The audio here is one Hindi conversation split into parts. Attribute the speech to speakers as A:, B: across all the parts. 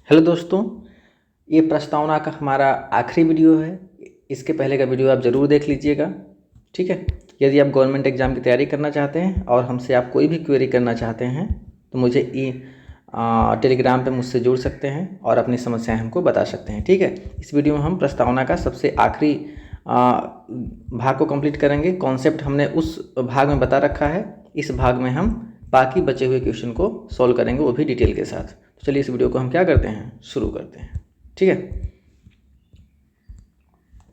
A: हेलो दोस्तों, ये प्रस्तावना का हमारा आखिरी वीडियो है। इसके पहले का वीडियो आप ज़रूर देख लीजिएगा, ठीक है। यदि आप गवर्नमेंट एग्ज़ाम की तैयारी करना चाहते हैं और हमसे आप कोई भी क्वेरी करना चाहते हैं तो मुझे टेलीग्राम पे मुझसे जुड़ सकते हैं और अपनी समस्याएं हमको बता सकते हैं, ठीक है। इस वीडियो में हम प्रस्तावना का सबसे आखिरी भाग को कंप्लीट करेंगे। कॉन्सेप्ट हमने उस भाग में बता रखा है, इस भाग में हम बाकी बचे हुए क्वेश्चन को सॉल्व करेंगे, वो भी डिटेल के साथ। तो चलिए इस वीडियो को हम क्या करते हैं, शुरू करते हैं, ठीक है।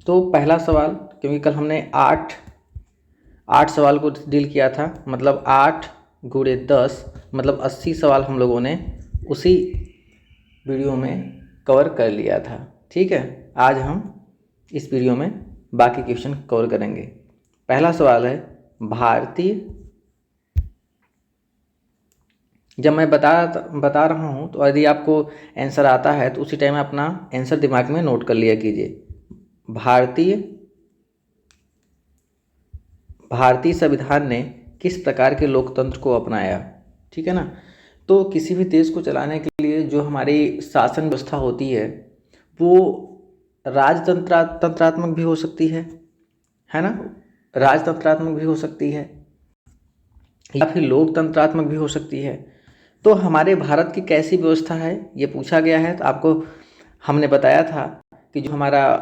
A: तो पहला सवाल, क्योंकि कल हमने आठ सवाल को डील किया था, मतलब 8 गुणे 10 मतलब 80 सवाल हम लोगों ने उसी वीडियो में कवर कर लिया था, ठीक है। आज हम इस वीडियो में बाकी क्वेश्चन कवर करेंगे। पहला सवाल है भारतीय, जब मैं बता रहा हूँ तो यदि आपको आंसर आता है तो उसी टाइम अपना आंसर दिमाग में नोट कर लिया कीजिए। भारतीय संविधान ने किस प्रकार के लोकतंत्र को अपनाया, ठीक है ना। तो किसी भी देश को चलाने के लिए जो हमारी शासन व्यवस्था होती है वो राजतंत्रात्मक भी हो सकती है ना, राजतंत्रात्मक भी हो सकती है या फिर लोकतंत्रात्मक भी हो सकती है। तो हमारे भारत की कैसी व्यवस्था है ये पूछा गया है। तो आपको हमने बताया था कि जो हमारा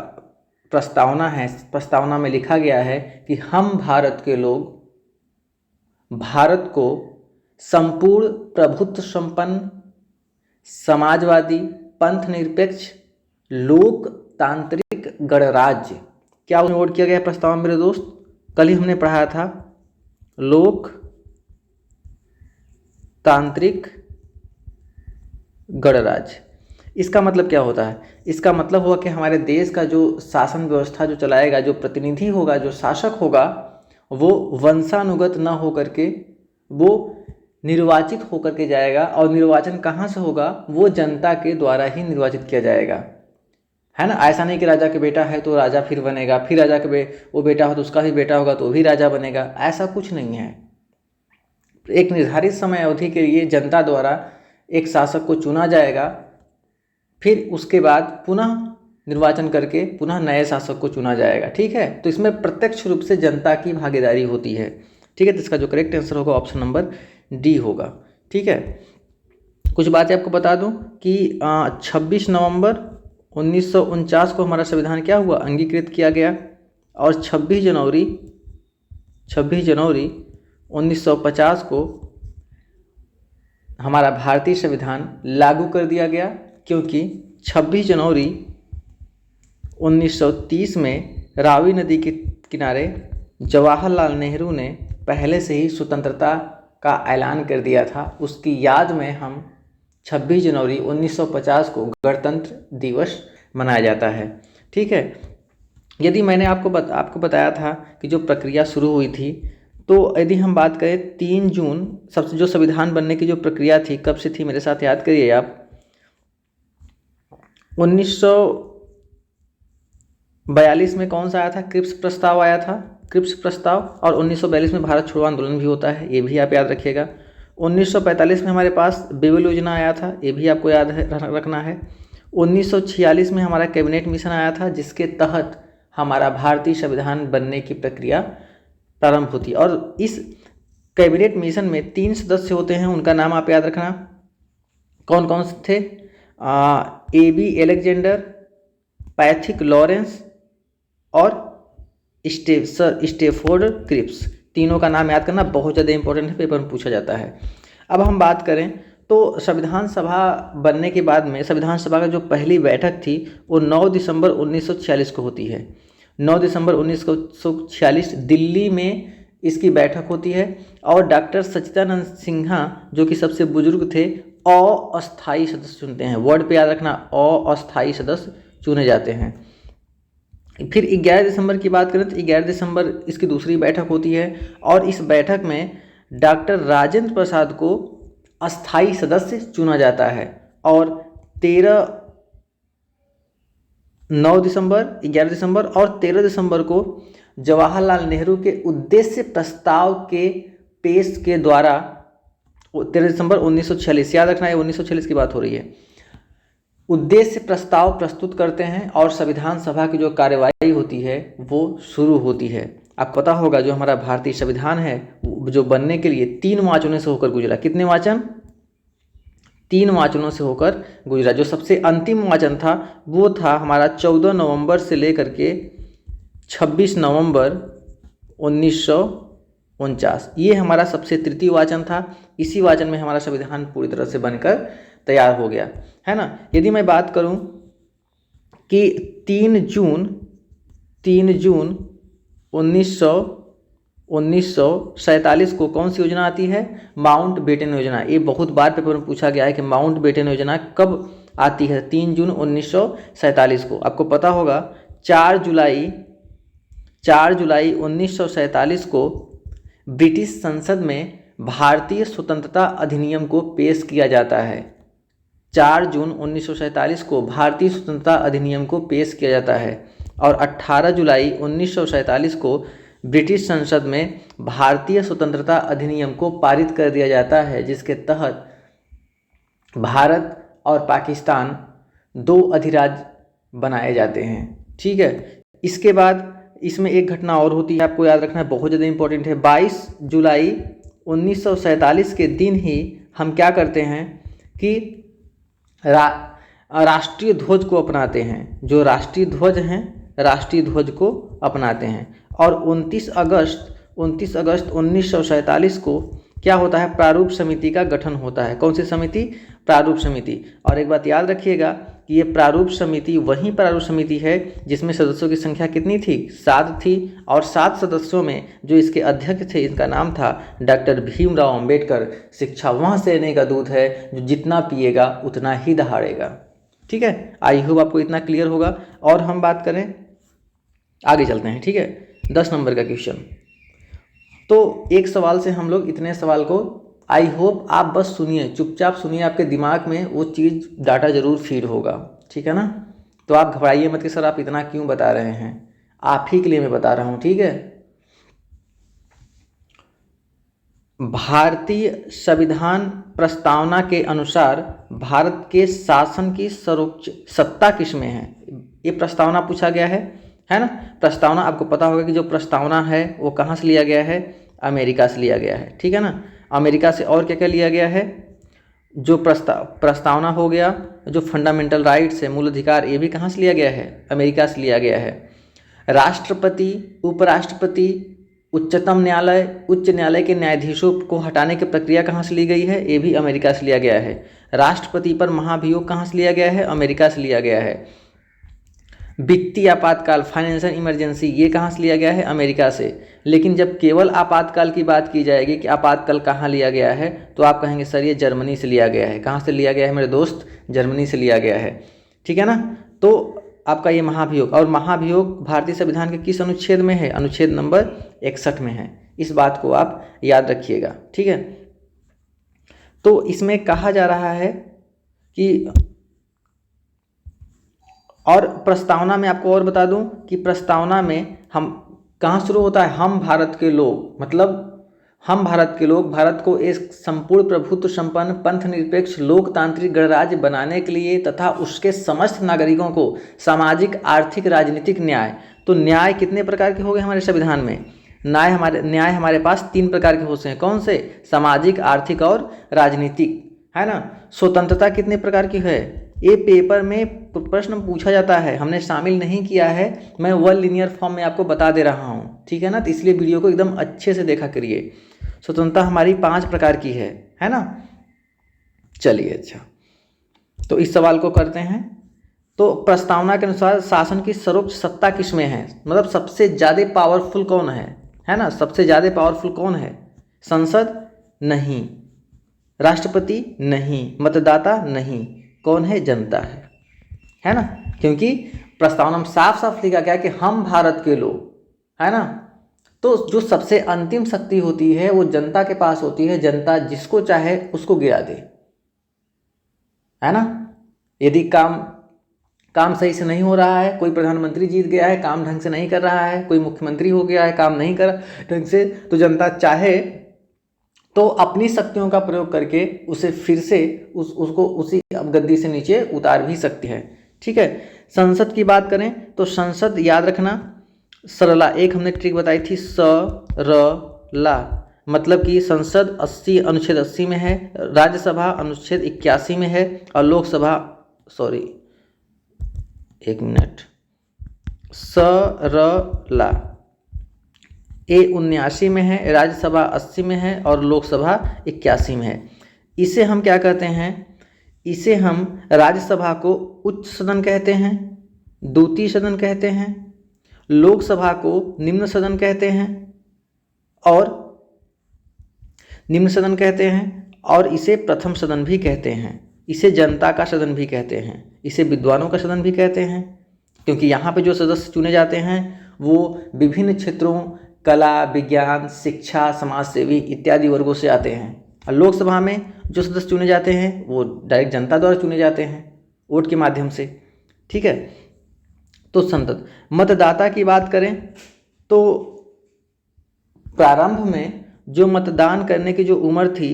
A: प्रस्तावना है, प्रस्तावना में लिखा गया है कि हम भारत के लोग भारत को संपूर्ण प्रभुत्व संपन्न, समाजवादी, पंथ निरपेक्ष, लोकतांत्रिक गणराज्य, क्या नोट किया गया प्रस्तावना मेरे दोस्त, कल ही हमने पढ़ाया था, लोकतांत्रिक गणराज्य। इसका मतलब क्या होता है? इसका मतलब हुआ कि हमारे देश का जो शासन व्यवस्था जो चलाएगा, जो प्रतिनिधि होगा, जो शासक होगा, वो वंशानुगत न होकर के वो निर्वाचित होकर के जाएगा। और निर्वाचन कहाँ से होगा? वो जनता के द्वारा ही निर्वाचित किया जाएगा, है ना। ऐसा नहीं कि राजा के बेटा है तो राजा फिर बनेगा, फिर राजा के वो बेटा हो तो उसका ही बेटा होगा तो वो भी राजा बनेगा, ऐसा कुछ नहीं है। एक निर्धारित समय अवधि के लिए जनता द्वारा एक शासक को चुना जाएगा, फिर उसके बाद पुनः निर्वाचन करके पुनः नए शासक को चुना जाएगा, ठीक है। तो इसमें प्रत्यक्ष रूप से जनता की भागीदारी होती है, ठीक है। तो इसका जो करेक्ट आंसर होगा ऑप्शन नंबर डी होगा, ठीक है। कुछ बातें आपको बता दूं कि 26 नवंबर 1949 को हमारा संविधान क्या हुआ, अंगीकृत किया गया। और 26 जनवरी 1950 को हमारा भारतीय संविधान लागू कर दिया गया, क्योंकि 26 जनवरी 1930 में रावी नदी के किनारे जवाहरलाल नेहरू ने पहले से ही स्वतंत्रता का ऐलान कर दिया था। उसकी याद में हम 26 जनवरी 1950 को गणतंत्र दिवस मनाया जाता है, ठीक है। यदि मैंने आपको बताया था कि जो प्रक्रिया शुरू हुई थी, तो यदि हम बात करें 3 जून सबसे जो संविधान बनने की जो प्रक्रिया थी, कब से थी मेरे साथ याद करिए आप। 1942 में कौन सा आया था? क्रिप्स प्रस्ताव आया था, क्रिप्स प्रस्ताव। और 1942 में भारत छोड़ो आंदोलन भी होता है, ये भी आप याद रखिएगा। 1945 में हमारे पास बेबल योजना आया था, ये भी आपको याद रखना है। 1946 में हमारा कैबिनेट मिशन आया था, जिसके तहत हमारा भारतीय संविधान बनने की प्रक्रिया प्रारंभ होती। और इस कैबिनेट मिशन में 3 सदस्य होते हैं, उनका नाम आप याद रखना। कौन कौन से थे? AB एलेक्जेंडर, पैथिक लॉरेंस और स्टेफोर्ड क्रिप्स। तीनों का नाम याद करना बहुत ज़्यादा इंपॉर्टेंट है, पेपर में पूछा जाता है। अब हम बात करें तो संविधान सभा बनने के बाद में संविधान सभा का जो पहली बैठक थी वो 9 दिसंबर 1946 को होती है। 9 दिसंबर 1946 दिल्ली में इसकी बैठक होती है। और डॉक्टर सच्चिदानंद सिन्हा जो कि सबसे बुजुर्ग थे, अस्थायी सदस्य चुनते हैं। वर्ड पे याद रखना, अस्थायी सदस्य चुने जाते हैं। फिर 11 दिसंबर की बात करें तो 11 दिसंबर इसकी दूसरी बैठक होती है। और इस बैठक में डॉक्टर राजेंद्र प्रसाद को अस्थायी सदस्य चुना जाता है। और 9 दिसंबर, 11 दिसंबर और 13 दिसंबर को जवाहरलाल नेहरू के उद्देश्य प्रस्ताव के पेश के द्वारा 13 दिसंबर 1946, याद रखना है 1946 की बात हो रही है। उद्देश्य प्रस्ताव प्रस्तुत करते हैं और संविधान सभा की जो कार्यवाही होती है वो शुरू होती है। आपको पता होगा जो हमारा भारतीय संविधान है जो बनने के लिए 3 वाचनों से होकर गुजरा। कितने वाचन? 3 वाचनों से होकर गुजरा। जो सबसे अंतिम वाचन था वो था हमारा 14 नवंबर से लेकर के 26 नवंबर 1949। ये हमारा सबसे तृतीय वाचन था। इसी वाचन में हमारा संविधान पूरी तरह से बनकर तैयार हो गया है ना। यदि मैं बात करूं कि 3 जून 1947 को कौन सी योजना आती है? माउंट बेटन योजना। ये बहुत बार पेपर में पूछा गया है कि माउंट बेटन योजना कब आती है? 3 जून 1947 को। आपको पता होगा 4 जुलाई 1947 को ब्रिटिश संसद में भारतीय स्वतंत्रता अधिनियम को पेश किया जाता है। 4 जून 1947 को भारतीय स्वतंत्रता अधिनियम को पेश किया जाता है और 18 जुलाई 1947 को ब्रिटिश संसद में भारतीय स्वतंत्रता अधिनियम को पारित कर दिया जाता है, जिसके तहत भारत और पाकिस्तान 2 अधिराज्य बनाए जाते हैं। ठीक है। इसके बाद इसमें एक घटना और होती है, आपको याद रखना है, बहुत ज़्यादा इंपॉर्टेंट है। 22 जुलाई 1947 के दिन ही हम क्या करते हैं कि राष्ट्रीय ध्वज को अपनाते हैं। जो राष्ट्रीय ध्वज हैं, राष्ट्रीय ध्वज को अपनाते हैं। और 29 अगस्त 1947 को क्या होता है? प्रारूप समिति का गठन होता है। कौन सी समिति? प्रारूप समिति। और एक बात याद रखिएगा कि ये प्रारूप समिति वही प्रारूप समिति है जिसमें सदस्यों की संख्या कितनी थी? 7 थी। और 7 सदस्यों में जो इसके अध्यक्ष थे, इनका नाम था डॉक्टर भीमराव अंबेडकर। शिक्षा वह सेने का दूध है जो जितना पिएगा उतना ही दहाड़ेगा। ठीक है। आई होप आपको इतना क्लियर होगा। और हम बात करें, आगे चलते हैं। ठीक है। 10 नंबर का क्वेश्चन। तो एक सवाल से हम लोग इतने सवाल को, आई होप आप बस सुनिए, चुपचाप सुनिए, आपके दिमाग में वो चीज़ डाटा जरूर फीड होगा। ठीक है ना। तो आप घबराइए मत कि सर आप इतना क्यों बता रहे हैं, आप ही के लिए मैं बता रहा हूँ। ठीक है। भारतीय संविधान प्रस्तावना के अनुसार भारत के शासन की सर्वोच्च सत्ता किसमें है? ये प्रस्तावना पूछा गया है ना। प्रस्तावना आपको पता होगा कि जो प्रस्तावना है वो कहाँ से लिया गया है? अमेरिका से लिया गया है। ठीक है ना। अमेरिका से और क्या क्या लिया गया है? जो प्रस्तावना हो गया, जो फंडामेंटल राइट्स है, मूल अधिकार, ये भी कहाँ से लिया गया है? अमेरिका से लिया गया है। राष्ट्रपति, उपराष्ट्रपति, उच्चतम न्यायालय, उच्च न्यायालय के न्यायाधीशों को हटाने की प्रक्रिया कहाँ से ली गई है? ये भी अमेरिका से लिया गया है। राष्ट्रपति पर महाभियोग कहाँ से लिया गया है? अमेरिका से लिया गया है। वित्तीय आपातकाल, फाइनेंशियल इमरजेंसी, ये कहाँ से लिया गया है? अमेरिका से। लेकिन जब केवल आपातकाल की बात की जाएगी कि आपातकाल कहाँ लिया गया है, तो आप कहेंगे सर ये जर्मनी से लिया गया है। कहाँ से लिया गया है मेरे दोस्त? जर्मनी से लिया गया है। ठीक है ना। तो आपका ये महाभियोग, और महाभियोग भारतीय संविधान के किस अनुच्छेद में है? अनुच्छेद नंबर 61 में है। इस बात को आप याद रखिएगा। ठीक है। तो इसमें कहा जा रहा है कि, और प्रस्तावना में आपको और बता दूं कि प्रस्तावना में हम कहाँ शुरू होता है? हम भारत के लोग, मतलब हम भारत के लोग भारत को एक संपूर्ण प्रभुत्व संपन्न पंथ निरपेक्ष लोकतांत्रिक गणराज्य बनाने के लिए तथा उसके समस्त नागरिकों को सामाजिक, आर्थिक, राजनीतिक न्याय। तो न्याय कितने प्रकार के हो गए हमारे संविधान में? न्याय हमारे पास 3 प्रकार के होते हैं। कौन से? सामाजिक, आर्थिक और राजनीतिक, है ना। स्वतंत्रता कितने प्रकार की है? ये पेपर में प्रश्न पूछा जाता है, हमने शामिल नहीं किया है, मैं वन लीनियर फॉर्म में आपको बता दे रहा हूँ। ठीक है ना। तो इसलिए वीडियो को एकदम अच्छे से देखा करिए। स्वतंत्रता हमारी 5 प्रकार की है ना। चलिए, अच्छा, तो इस सवाल को करते हैं। तो प्रस्तावना के अनुसार शासन की सर्वोच्च सत्ता किसमें है? मतलब सबसे ज़्यादा पावरफुल कौन है ना। सबसे ज़्यादा पावरफुल कौन है? संसद? नहीं। राष्ट्रपति? नहीं। मतदाता? नहीं। कौन है? जनता है ना। क्योंकि प्रस्तावना में साफ साफ लिखा गया कि हम भारत के लोग, है ना। तो जो सबसे अंतिम शक्ति होती है वो जनता के पास होती है। जनता जिसको चाहे उसको गिरा दे, है ना। यदि काम सही से नहीं हो रहा है, कोई प्रधानमंत्री जीत गया है, काम ढंग से नहीं कर रहा है, कोई मुख्यमंत्री हो गया है, काम नहीं कर ढंग से, तो जनता चाहे तो अपनी शक्तियों का प्रयोग करके उसे फिर से उसको उसी गद्दी से नीचे उतार भी सकती है। ठीक है। संसद की बात करें तो संसद याद रखना सरला, एक हमने ट्रिक बताई थी सरला, मतलब कि संसद 80 अनुच्छेद 80 में है, राज्यसभा अनुच्छेद 81 में है और लोकसभा सरला ए 79 में है, राज्यसभा 80 में है और लोकसभा 81 में है। इसे हम क्या कहते हैं, इसे हम राज्यसभा को उच्च सदन कहते हैं, द्वितीय सदन कहते हैं, लोकसभा को निम्न सदन कहते हैं और इसे प्रथम सदन भी कहते हैं। इसे जनता का सदन भी कहते हैं, इसे विद्वानों का सदन भी कहते हैं, क्योंकि यहाँ पे जो सदस्य चुने जाते हैं वो विभिन्न क्षेत्रों, कला, विज्ञान, शिक्षा, समाजसेवी इत्यादि वर्गों से आते हैं। और लोकसभा में जो सदस्य चुने जाते हैं वो डायरेक्ट जनता द्वारा चुने जाते हैं वोट के माध्यम से। ठीक है। तो संसद, मतदाता की बात करें तो प्रारंभ में जो मतदान करने की जो उम्र थी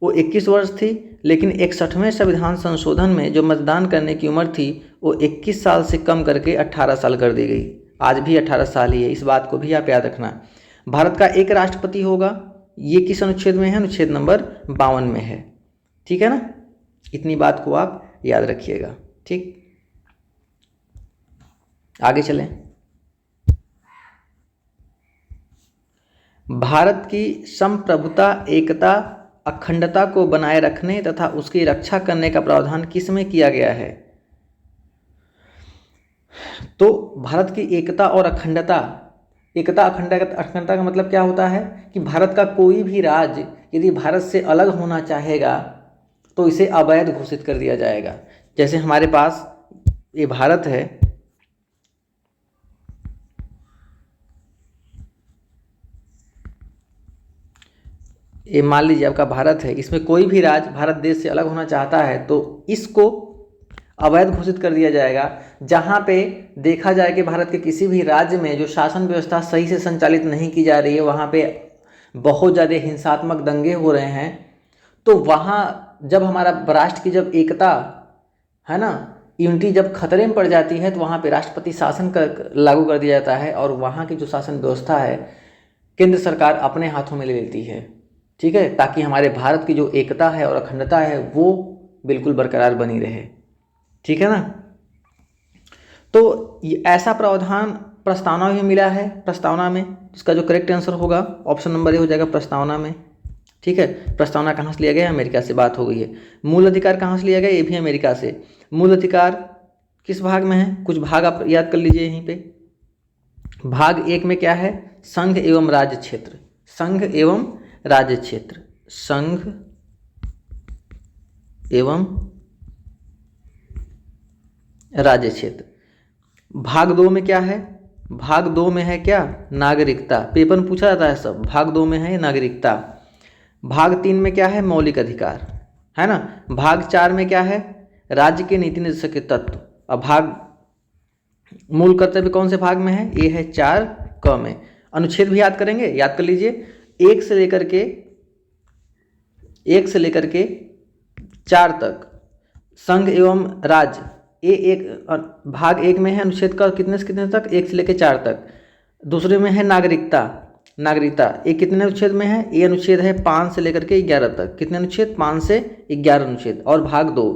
A: वो 21 वर्ष थी, लेकिन 61वें संविधान संशोधन में जो मतदान करने की उम्र थी वो 21 साल से कम करके 18 साल कर दी गई। आज भी 18 साल ही है, इस बात को भी आप याद रखना। भारत का एक राष्ट्रपति होगा, ये किस अनुच्छेद में है, अनुच्छेद नंबर 52 में है। ठीक है ना, इतनी बात को आप याद रखिएगा। ठीक, आगे चलें। भारत की संप्रभुता, एकता, अखंडता को बनाए रखने तथा उसकी रक्षा करने का प्रावधान किस में किया गया है? तो भारत की एकता और अखंडता, अखंडता का मतलब क्या होता है कि भारत का कोई भी राज्य यदि भारत से अलग होना चाहेगा तो इसे अवैध घोषित कर दिया जाएगा। जैसे हमारे पास ये भारत है, ये मान लीजिए आपका भारत है, इसमें कोई भी राज्य भारत देश से अलग होना चाहता है तो इसको अवैध घोषित कर दिया जाएगा। जहाँ पे देखा जाए कि भारत के किसी भी राज्य में जो शासन व्यवस्था सही से संचालित नहीं की जा रही है, वहाँ पे बहुत ज़्यादा हिंसात्मक दंगे हो रहे हैं, तो वहाँ जब हमारा राष्ट्र की जब एकता है ना, यूनिटी जब खतरे में पड़ जाती है तो वहाँ पे राष्ट्रपति शासन लागू कर दिया जाता है और वहाँ की जो शासन व्यवस्था है केंद्र सरकार अपने हाथों में ले लेती है। ठीक है, ताकि हमारे भारत की जो एकता है और अखंडता है वो बिल्कुल बरकरार बनी रहे। ठीक है ना। तो ऐसा प्रावधान प्रस्तावना में मिला है, प्रस्तावना में इसका जो करेक्ट आंसर होगा ऑप्शन नंबर ए हो जाएगा, प्रस्तावना में। ठीक है, प्रस्तावना कहाँ से लिया गया? अमेरिका से बात हो गई है। मूल अधिकार कहाँ से लिया गया? ये भी अमेरिका से। मूल अधिकार किस भाग में है? कुछ भाग आप याद कर लीजिए यहीं पे। भाग 1 में क्या है? संघ एवं राज्य क्षेत्र, संघ एवं राज्य क्षेत्र, संघ एवं राज्य क्षेत्र। भाग 2 में क्या है? भाग 2 में है क्या? नागरिकता। पेपर में पूछा जाता है सब। भाग 2 में है नागरिकता। भाग 3 में क्या है? मौलिक अधिकार, है ना। भाग 4 में क्या है? राज्य के नीति निर्देशक के तत्व। अब भाग मूल कर्तव्य कौन से भाग में है? ये है 4 क में। अनुच्छेद भी याद करेंगे, याद कर लीजिए। 1 से लेकर के 4 तक संघ एवं राज्य, ये एक भाग 1 में है अनुच्छेद का कितने से कितने तक? 1 से लेकर 4 तक। दूसरे में है नागरिकता, ये कितने अनुच्छेद में है? ये अनुच्छेद है 5 से लेकर के 11 तक। कितने अनुच्छेद? 5 से 11 अनुच्छेद। और भाग 2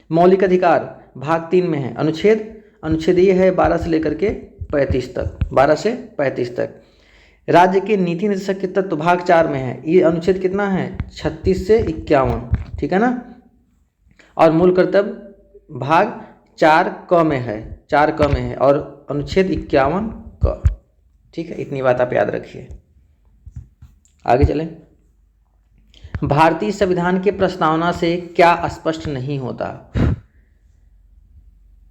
A: मौलिक अधिकार भाग 3 में है। अनुच्छेद ये है 12 से लेकर के 35 तक, 12 से 35 तक। राज्य के नीति निर्देशक के तत्व भाग 4 में है। ये अनुच्छेद कितना है? 36 से 51। ठीक है ना। और मूल कर्तव्य भाग 4 क में है, 4 क में है और अनुच्छेद 51 क। ठीक है, इतनी बात आप याद रखिए। आगे चलें। भारतीय संविधान के प्रस्तावना से क्या स्पष्ट नहीं होता?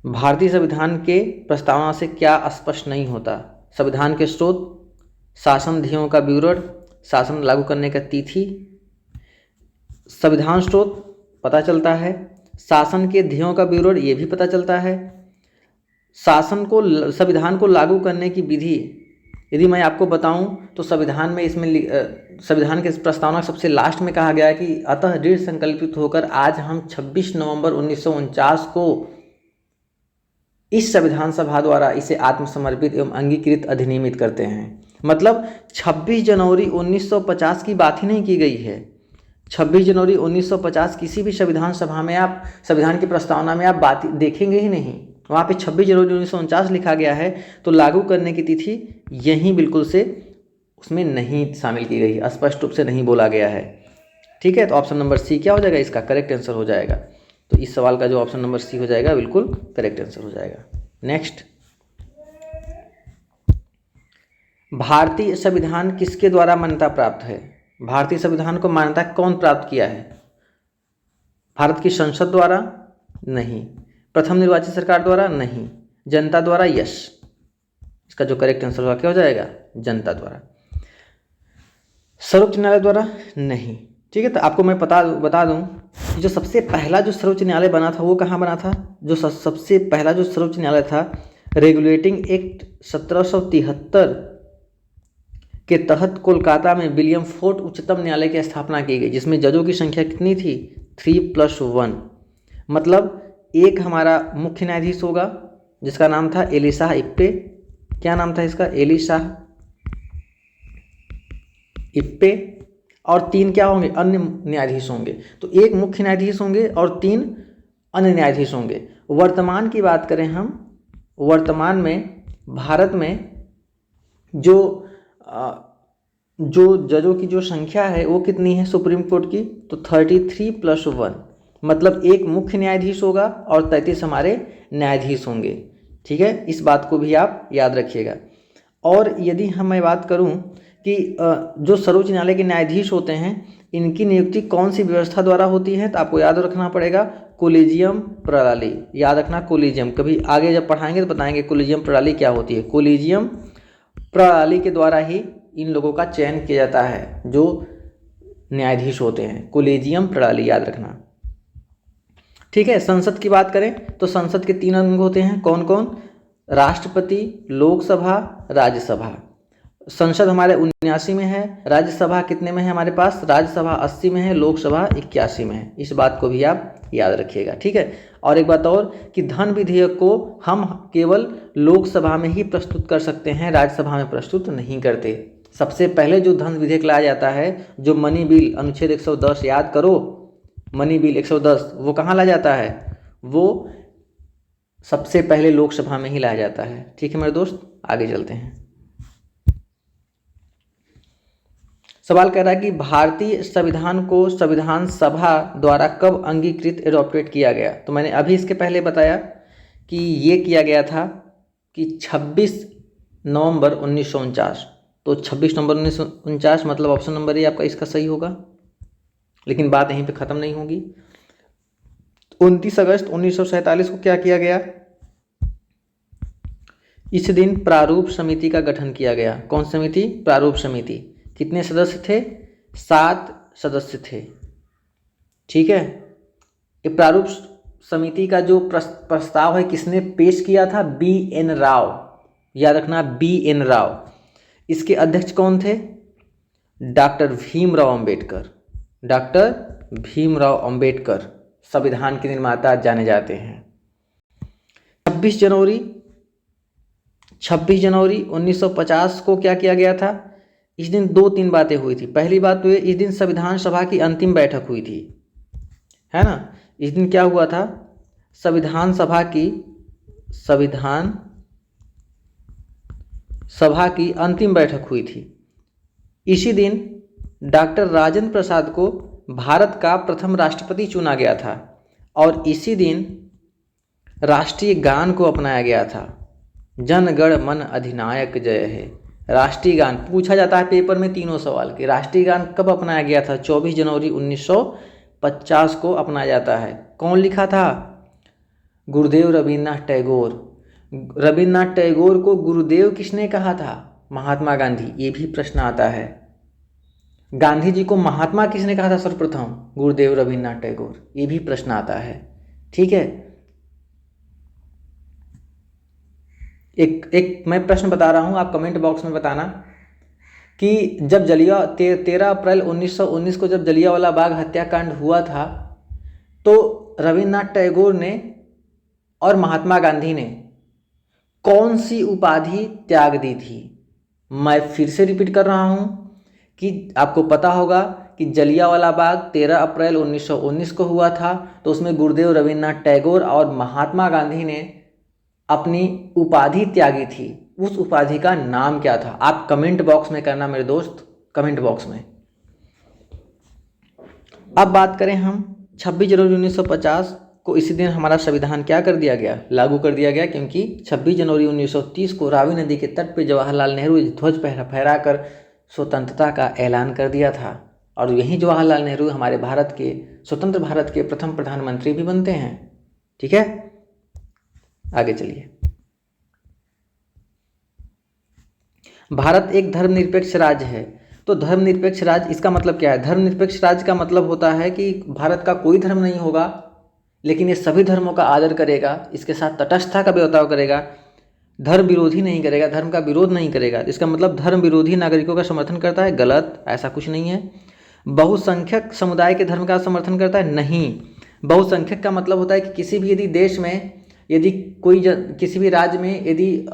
A: भारतीय संविधान के प्रस्तावना से क्या स्पष्ट नहीं होता? संविधान के स्रोत, शासन ध्येयों का विवरण, शासन लागू करने का तिथि। संविधान स्रोत पता चलता है, शासन के ध्येयों का विवरण ये भी पता चलता है, संविधान को लागू करने की विधि यदि मैं आपको बताऊं तो संविधान में संविधान के प्रस्तावना सबसे लास्ट में कहा गया है कि अतः दृढ़ संकल्पित होकर आज हम 26 नवंबर 1949 को इस संविधान सभा द्वारा इसे आत्मसमर्पित एवं अंगीकृत अधिनियमित करते हैं। मतलब 26 जनवरी 1950 की बात ही नहीं की गई है। 26 जनवरी 1950 किसी भी संविधान सभा में आप संविधान की प्रस्तावना में आप बात देखेंगे ही नहीं। वहाँ पे 26 जनवरी 1949 लिखा गया है, तो लागू करने की तिथि यहीं बिल्कुल से उसमें नहीं शामिल की गई, स्पष्ट रूप से नहीं बोला गया है। ठीक है, तो ऑप्शन नंबर सी क्या हो जाएगा, इसका करेक्ट आंसर हो जाएगा। तो इस सवाल का जो ऑप्शन नंबर सी हो जाएगा बिल्कुल करेक्ट आंसर हो जाएगा। नेक्स्ट, भारतीय संविधान किसके द्वारा मान्यता प्राप्त है? भारतीय संविधान को मान्यता कौन प्राप्त किया है? भारत की संसद द्वारा? नहीं। प्रथम निर्वाचित सरकार द्वारा? नहीं। जनता द्वारा? यस। इसका जो करेक्ट आंसर होगा क्या हो जाएगा, जनता द्वारा। सर्वोच्च न्यायालय द्वारा? नहीं। ठीक है, तो आपको मैं बता दूं कि जो सबसे पहला जो सर्वोच्च न्यायालय बना था वो कहाँ बना था? जो सबसे पहला जो सर्वोच्च न्यायालय था, रेगुलेटिंग एक्ट 1773 के तहत कोलकाता में विलियम फोर्ट उच्चतम न्यायालय की स्थापना की गई, जिसमें जजों की संख्या कितनी थी? 3+1। मतलब एक हमारा मुख्य न्यायाधीश होगा जिसका नाम था एलिशाह इप्पे। क्या नाम था इसका? एलिशाह इप्पे। और 3 क्या होंगे? अन्य न्यायाधीश होंगे। तो एक मुख्य न्यायाधीश होंगे और 3 अन्य न्यायाधीश होंगे। वर्तमान की बात करें हम, वर्तमान में भारत में जो जजों की जो संख्या है वो कितनी है सुप्रीम कोर्ट की? तो 33+1। मतलब एक मुख्य न्यायाधीश होगा और 33 हमारे न्यायाधीश होंगे। ठीक है, इस बात को भी आप याद रखिएगा। और यदि मैं बात करूं कि जो सर्वोच्च न्यायालय के न्यायाधीश होते हैं इनकी नियुक्ति कौन सी व्यवस्था द्वारा होती है, तो आपको याद रखना पड़ेगा कोलिजियम प्रणाली। याद रखना कोलिजियम, कभी आगे जब पढ़ाएंगे तो बताएंगे कोलिजियम प्रणाली क्या होती है। कोलिजियम प्रणाली के द्वारा ही इन लोगों का चयन किया जाता है जो न्यायाधीश होते हैं। कोलिजियम प्रणाली याद रखना। ठीक है, संसद की बात करें तो संसद के 3 अंग होते हैं। कौन कौन? राष्ट्रपति, लोकसभा, राज्यसभा। संसद हमारे 79 में है, राज्यसभा कितने में है हमारे पास? राज्यसभा 80 में है, लोकसभा 81 में है। इस बात को भी आप याद रखिएगा। ठीक है, और एक बात और कि धन विधेयक को हम केवल लोकसभा में ही प्रस्तुत कर सकते हैं, राज्यसभा में प्रस्तुत नहीं करते। सबसे पहले जो धन विधेयक लाया जाता है, जो मनी बिल अनुच्छेद 110, याद करो मनी बिल 110, वो कहाँ लाया जाता है? वो सबसे पहले लोकसभा में ही लाया जाता है। ठीक है मेरे दोस्त, आगे चलते हैं। सवाल कह रहा है कि भारतीय संविधान को संविधान सभा द्वारा कब अंगीकृत एडॉप्टेड किया गया? तो मैंने अभी इसके पहले बताया कि ये किया गया था कि 26 नवंबर 1949। तो 26 नवंबर 1949 मतलब ऑप्शन नंबर ए आपका इसका सही होगा। लेकिन बात यहीं पे ख़त्म नहीं होगी। 29 अगस्त 1947 को क्या किया गया? इस दिन प्रारूप समिति का गठन किया गया। कौन समिति? प्रारूप समिति। कितने सदस्य थे? 7 सदस्य थे। ठीक है, ये प्रारूप समिति का जो प्रस्ताव है किसने पेश किया था? B.N. राव। याद रखना B.N. राव। इसके अध्यक्ष कौन थे? डॉक्टर भीमराव अंबेडकर। डॉक्टर भीमराव अंबेडकर संविधान के निर्माता जाने जाते हैं। 26 जनवरी 1950 को क्या किया गया था? इस दिन 2-3 बातें हुई थी। पहली बात तो ये, इस दिन संविधान सभा की अंतिम बैठक हुई थी, है ना। इस दिन क्या हुआ था? संविधान सभा की अंतिम बैठक हुई थी। इसी दिन डॉक्टर राजेंद्र प्रसाद को भारत का प्रथम राष्ट्रपति चुना गया था और इसी दिन राष्ट्रीय गान को अपनाया गया था, जन गण मन अधिनायक जय है। राष्ट्रीय गान पूछा जाता है पेपर में तीनों सवाल के। राष्ट्रीय गान कब अपनाया गया था? 24 जनवरी 1950 को अपनाया जाता है। कौन लिखा था? गुरुदेव रविन्द्रनाथ टैगोर। रविन्द्रनाथ टैगोर को गुरुदेव किसने कहा था? महात्मा गांधी। ये भी प्रश्न आता है। गांधी जी को महात्मा किसने कहा था सर्वप्रथम? गुरुदेव रविन्द्रनाथ टैगोर। ये भी प्रश्न आता है। ठीक है, एक मैं प्रश्न बता रहा हूँ, आप कमेंट बॉक्स में बताना कि जब 13 अप्रैल 1919 को जब जलियांवाला बाग हत्याकांड हुआ था, तो रविन्द्रनाथ टैगोर ने और महात्मा गांधी ने कौन सी उपाधि त्याग दी थी? मैं फिर से रिपीट कर रहा हूँ कि आपको पता होगा कि जलियांवाला बाग 13 अप्रैल 1919 को हुआ था, तो उसमें गुरुदेव रविन्द्रनाथ टैगोर और महात्मा गांधी ने अपनी उपाधि त्यागी थी। उस उपाधि का नाम क्या था? आप कमेंट बॉक्स में करना मेरे दोस्त, कमेंट बॉक्स में। अब बात करें हम 26 जनवरी 1950 को, इसी दिन हमारा संविधान क्या कर दिया गया? लागू कर दिया गया, क्योंकि 26 जनवरी 1930 को रावी नदी के तट पर जवाहरलाल नेहरू ध्वज फहराकर स्वतंत्रता का ऐलान कर दिया था। और यही जवाहरलाल नेहरू हमारे भारत के, स्वतंत्र भारत के प्रथम प्रधानमंत्री भी बनते हैं। ठीक है, आगे चलिए। भारत एक धर्मनिरपेक्ष राज्य है। तो धर्मनिरपेक्ष राज्य, इसका मतलब क्या है? धर्मनिरपेक्ष राज्य का मतलब होता है कि भारत का कोई धर्म नहीं होगा, लेकिन ये सभी धर्मों का आदर करेगा, इसके साथ तटस्थता का बर्ताव करेगा, धर्म विरोधी नहीं करेगा, धर्म का विरोध नहीं करेगा। इसका मतलब धर्म विरोधी नागरिकों का समर्थन करता है? गलत, ऐसा कुछ नहीं है। बहुसंख्यक समुदाय के धर्म का समर्थन करता है? नहीं। बहुसंख्यक का मतलब होता है कि किसी भी यदि देश में, यदि किसी भी राज्य में यदि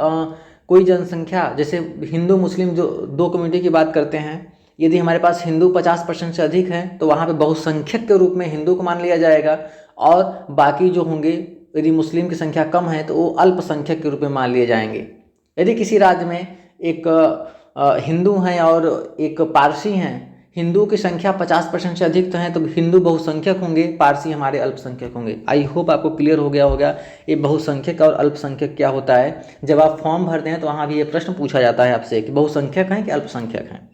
A: कोई जनसंख्या, जैसे हिंदू मुस्लिम जो दो कम्युनिटी की बात करते हैं, यदि हमारे पास हिंदू 50% से अधिक हैं, तो वहाँ पे बहुसंख्यक के रूप में हिंदू को मान लिया जाएगा, और बाकी जो होंगे, यदि मुस्लिम की संख्या कम है तो वो अल्पसंख्यक के रूप में मान लिए जाएंगे। यदि किसी राज्य में एक हिंदू हैं और एक पारसी हैं, हिंदू की संख्या 50% से अधिक तो हैं, तो हिंदू बहुसंख्यक होंगे, पारसी हमारे अल्पसंख्यक होंगे। आई होप आपको क्लियर हो गया होगा ये बहुसंख्यक और अल्पसंख्यक क्या होता है। जब आप फॉर्म भरते हैं तो वहाँ भी ये प्रश्न पूछा जाता है आपसे कि बहुसंख्यक हैं कि अल्पसंख्यक हैं।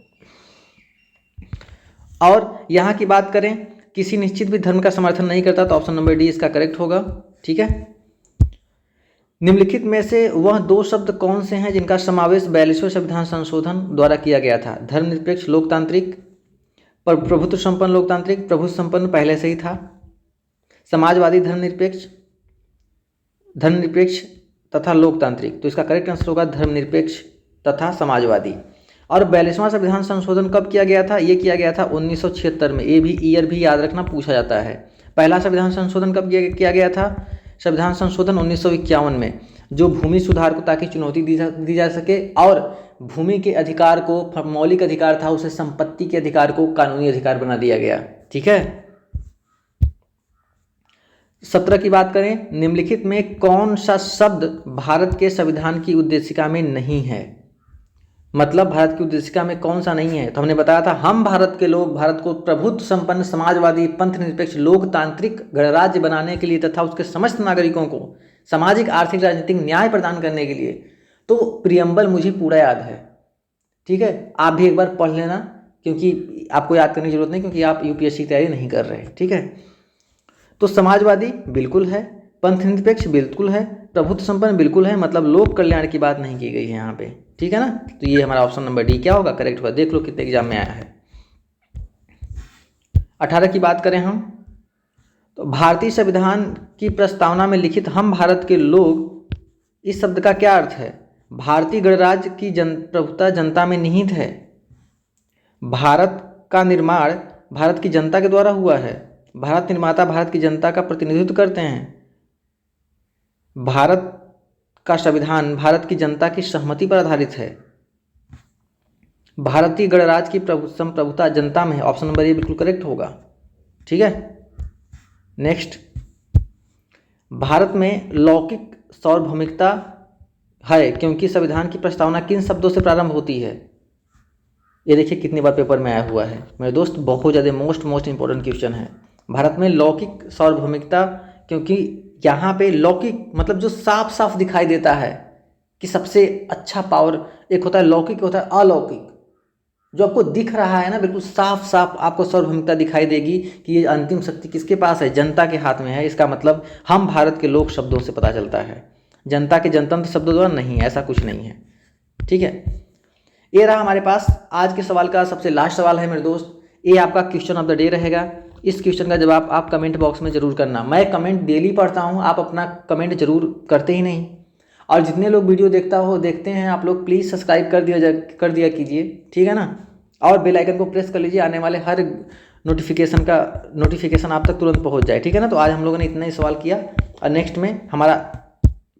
A: और यहाँ की बात करें, किसी निश्चित भी धर्म का समर्थन नहीं करता, तो ऑप्शन नंबर डी इसका करेक्ट होगा। ठीक है, निम्नलिखित में से वह दो शब्द कौन से हैं जिनका समावेश 42वें संविधान संशोधन द्वारा किया गया था? धर्मनिरपेक्ष लोकतांत्रिक, प्रभुत्व संपन्न लोकतांत्रिक, प्रभुत्व संपन्न पहले से ही था, समाजवादी धर्मनिरपेक्ष, धर्मनिरपेक्ष तथा लोकतांत्रिक। तो इसका करेक्ट आंसर होगा धर्मनिरपेक्ष तथा समाजवादी। और 42वां संविधान संशोधन कब किया गया था? ये किया गया था 1976 में। ये भी ईयर भी याद रखना, पूछा जाता है। पहला संविधान संशोधन कब किया गया था? संविधान संशोधन 1951 में, जो भूमि सुधार को ताकि चुनौती दी जा सके, और भूमि के अधिकार को, मौलिक अधिकार था उसे संपत्ति के अधिकार को कानूनी अधिकार बना दिया गया। ठीक है, 17 की बात करें, निम्नलिखित में कौन सा शब्द भारत के संविधान की उद्देशिका में नहीं है? मतलब भारत की उद्देशिका में कौन सा नहीं है? तो हमने बताया था, हम भारत के लोग भारत को प्रभुत्व संपन्न, समाजवादी, पंथ निरपेक्ष, लोकतांत्रिक गणराज्य बनाने के लिए तथा उसके समस्त नागरिकों को सामाजिक, आर्थिक, राजनीतिक न्याय प्रदान करने के लिए। तो प्रियम्बल मुझे पूरा याद है। ठीक है, आप भी एक बार पढ़ लेना, क्योंकि आपको याद करने की जरूरत नहीं, क्योंकि आप यूपीएससी की तैयारी नहीं कर रहे। ठीक है, तो समाजवादी बिल्कुल है, पंथ निरपेक्ष बिल्कुल है, प्रभुत्व संपन्न बिल्कुल है, मतलब लोक कल्याण की बात नहीं की गई है यहाँ पे। ठीक है ना, तो ये हमारा ऑप्शन नंबर डी क्या होगा? करेक्ट होगा। देख लो कितने एग्जाम में आया है। 18 की बात करें हम, तो भारतीय संविधान की प्रस्तावना में लिखित हम भारत के लोग, इस शब्द का क्या अर्थ है? भारतीय गणराज्य की प्रभुता जनता में निहित है। भारत का निर्माण भारत की जनता के द्वारा हुआ है। भारत निर्माता भारत की जनता का प्रतिनिधित्व करते हैं। भारत का संविधान भारत की जनता की सहमति पर आधारित है। भारतीय गणराज्य की संप्रभुता जनता में है। ऑप्शन नंबर ए बिल्कुल करेक्ट होगा। ठीक है, नेक्स्ट, भारत में लौकिक सार्वभौमिकता है क्योंकि संविधान की प्रस्तावना किन शब्दों से प्रारंभ होती है? ये देखिए कितनी बार पेपर में आया हुआ है मेरे दोस्त, बहुत ज़्यादा मोस्ट इंपॉर्टेंट क्वेश्चन है। भारत में लौकिक सार्वभौमिकता, क्योंकि यहाँ पे लौकिक मतलब जो साफ साफ दिखाई देता है कि सबसे अच्छा पावर, एक होता है लौकिक, होता है अलौकिक। जो आपको दिख रहा है ना, बिल्कुल साफ साफ आपको सार्वभौमिकता दिखाई देगी कि ये अंतिम शक्ति किसके पास है? जनता के हाथ में है। इसका मतलब हम भारत के लोग शब्दों से पता चलता है, जनता के जनतंत्र शब्दों द्वारा नहीं, ऐसा कुछ नहीं है। ठीक है, ये रहा हमारे पास आज के सवाल का सबसे लास्ट सवाल है मेरे दोस्त। ये आपका क्वेश्चन ऑफ द डे रहेगा। इस क्वेश्चन का जवाब आप कमेंट बॉक्स में जरूर करना। मैं कमेंट डेली पढ़ता हूँ, आप अपना कमेंट जरूर करते ही नहीं। और जितने लोग वीडियो देखते हैं आप लोग प्लीज़ सब्सक्राइब कर दिया कीजिए, ठीक है ना। और बेल आइकन को प्रेस कर लीजिए, आने वाले हर नोटिफिकेशन आप तक तुरंत पहुंच जाए, ठीक है ना। तो आज हम लोगों ने इतना ही सवाल किया और नेक्स्ट में हमारा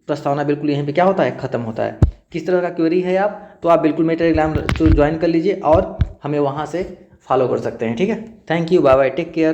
A: प्रस्तावना बिल्कुल यहीं पे क्या होता है, ख़त्म होता है। किस तरह का क्वेरी है आप, तो आप बिल्कुल मेरे टेलीग्राम ज्वाइन कर लीजिए और हमें वहाँ से फॉलो कर सकते हैं, ठीक है। Thank you, bye bye, take care.